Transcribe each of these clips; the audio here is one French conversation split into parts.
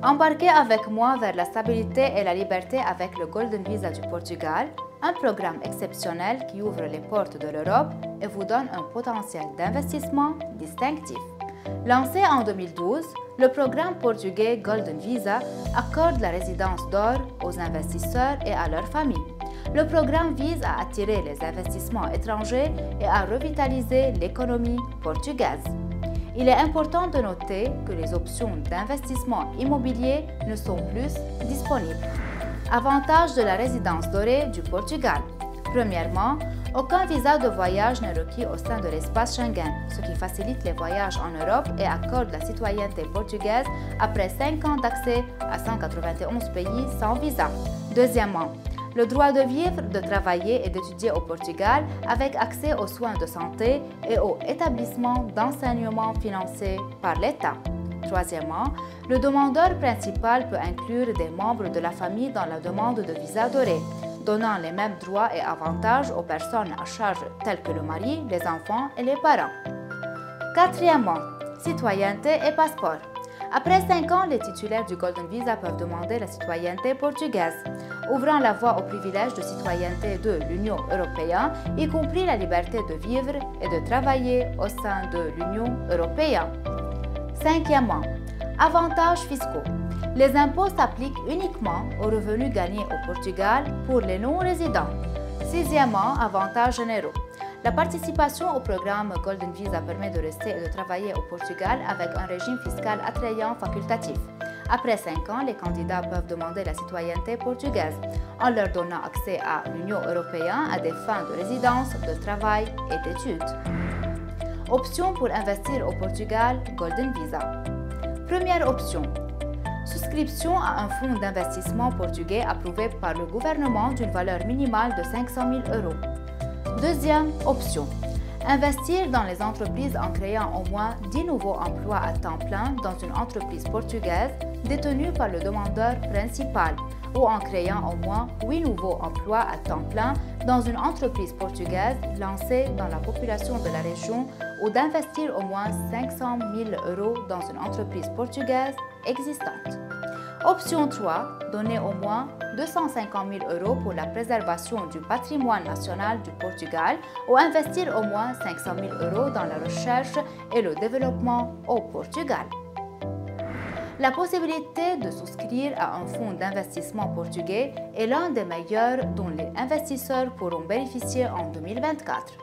Embarquez avec moi vers la stabilité et la liberté avec le Golden Visa du Portugal, un programme exceptionnel qui ouvre les portes de l'Europe et vous donne un potentiel d'investissement distinctif. Lancé en 2012, le programme portugais Golden Visa accorde la résidence d'or aux investisseurs et à leurs familles. Le programme vise à attirer les investissements étrangers et à revitaliser l'économie portugaise. Il est important de noter que les options d'investissement immobilier ne sont plus disponibles. Avantages de la résidence dorée du Portugal. Premièrement, aucun visa de voyage n'est requis au sein de l'espace Schengen, ce qui facilite les voyages en Europe et accorde la citoyenneté portugaise après 5 ans d'accès à 191 pays sans visa. Deuxièmement, le droit de vivre, de travailler et d'étudier au Portugal avec accès aux soins de santé et aux établissements d'enseignement financés par l'État. Troisièmement, le demandeur principal peut inclure des membres de la famille dans la demande de visa doré, donnant les mêmes droits et avantages aux personnes à charge telles que le mari, les enfants et les parents. Quatrièmement, citoyenneté et passeport. Après 5 ans, les titulaires du Golden Visa peuvent demander la citoyenneté portugaise, ouvrant la voie au privilège de citoyenneté de l'Union européenne, y compris la liberté de vivre et de travailler au sein de l'Union européenne. Cinquièmement, avantages fiscaux. Les impôts s'appliquent uniquement aux revenus gagnés au Portugal pour les non-résidents. Sixièmement, avantages généraux. La participation au programme Golden Visa permet de rester et de travailler au Portugal avec un régime fiscal attrayant facultatif. Après 5 ans, les candidats peuvent demander la citoyenneté portugaise en leur donnant accès à l'Union européenne à des fins de résidence, de travail et d'études. Options pour investir au Portugal Golden Visa. Première option. Souscription à un fonds d'investissement portugais approuvé par le gouvernement d'une valeur minimale de 500 000 euros. Deuxième option. Investir dans les entreprises en créant au moins 10 nouveaux emplois à temps plein dans une entreprise portugaise détenue par le demandeur principal ou en créant au moins 8 nouveaux emplois à temps plein dans une entreprise portugaise lancée dans la population de la région ou d'investir au moins 500 000 euros dans une entreprise portugaise existante. Option 3. Donner au moins 250 000 euros pour la préservation du patrimoine national du Portugal ou investir au moins 500 000 euros dans la recherche et le développement au Portugal. La possibilité de souscrire à un fonds d'investissement portugais est l'un des meilleurs dont les investisseurs pourront bénéficier en 2024.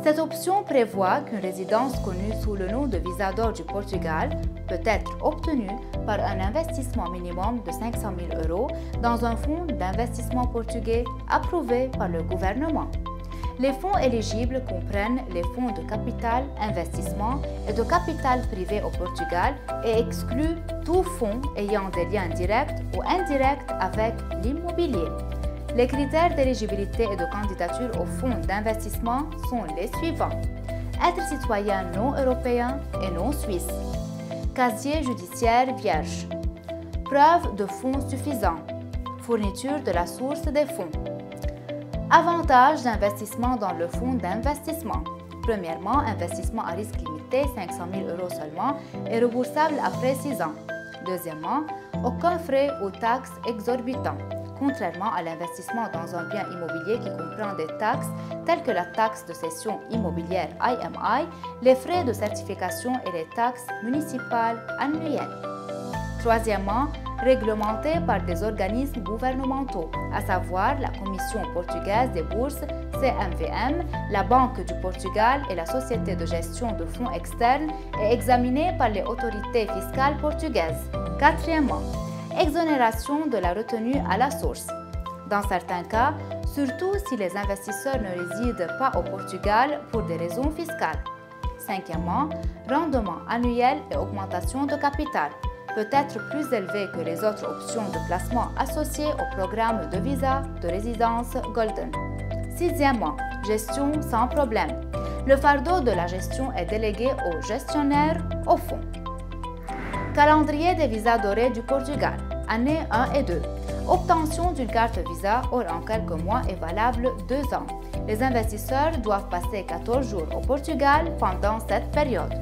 Cette option prévoit qu'une résidence connue sous le nom de Visa d'or du Portugal peut être obtenue par un investissement minimum de 500 000 euros dans un fonds d'investissement portugais approuvé par le gouvernement. Les fonds éligibles comprennent les fonds de capital investissement et de capital privé au Portugal et excluent tout fonds ayant des liens directs ou indirects avec l'immobilier. Les critères d'éligibilité et de candidature au fonds d'investissement sont les suivants. Être citoyen non européen et non suisse. Casier judiciaire vierge. Preuve de fonds suffisants. Fourniture de la source des fonds. Avantages d'investissement dans le fonds d'investissement. Premièrement, investissement à risque limité, 500 000 euros seulement, et remboursable après 6 ans. Deuxièmement, aucun frais ou taxes exorbitants. Contrairement à l'investissement dans un bien immobilier qui comprend des taxes telles que la taxe de cession immobilière IMI, les frais de certification et les taxes municipales annuelles. Troisièmement, réglementé par des organismes gouvernementaux, à savoir la Commission portugaise des bourses, CMVM, la Banque du Portugal et la Société de gestion de fonds externes et examiné par les autorités fiscales portugaises. Quatrièmement, exonération de la retenue à la source. Dans certains cas, surtout si les investisseurs ne résident pas au Portugal pour des raisons fiscales. Cinquièmement, rendement annuel et augmentation de capital peut être plus élevé que les autres options de placement associées au programme de visa de résidence Golden. Sixièmement, gestion sans problème. Le fardeau de la gestion est délégué au gestionnaire au fond. Calendrier des visas dorés du Portugal, années 1 et 2. Obtention d'une carte visa hors en quelques mois est valable 2 ans. Les investisseurs doivent passer 14 jours au Portugal pendant cette période.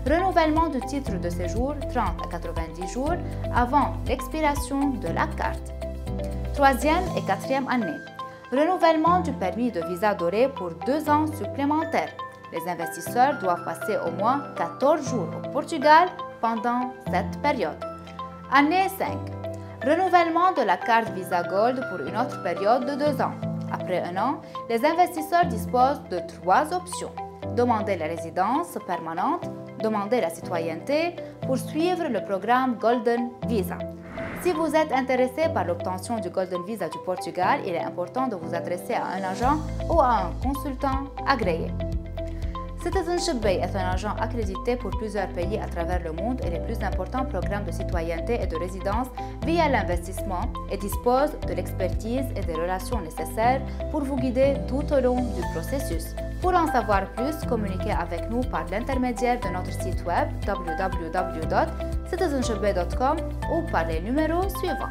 Renouvellement du titre de séjour 30 à 90 jours avant l'expiration de la carte. Troisième et quatrième année. Renouvellement du permis de visa doré pour 2 ans supplémentaires. Les investisseurs doivent passer au moins 14 jours au Portugal pendant cette période. Année 5. Renouvellement de la carte Visa Gold pour une autre période de 2 ans. Après 1 an, les investisseurs disposent de 3 options. Demander la résidence permanente, demander la citoyenneté, poursuivre le programme Golden Visa. Si vous êtes intéressé par l'obtention du Golden Visa du Portugal, il est important de vous adresser à un agent ou à un consultant agréé. Citizenship Bay est un agent accrédité pour plusieurs pays à travers le monde et les plus importants programmes de citoyenneté et de résidence via l'investissement et dispose de l'expertise et des relations nécessaires pour vous guider tout au long du processus. Pour en savoir plus, communiquez avec nous par l'intermédiaire de notre site web www.citizenshipbay.com ou par les numéros suivants.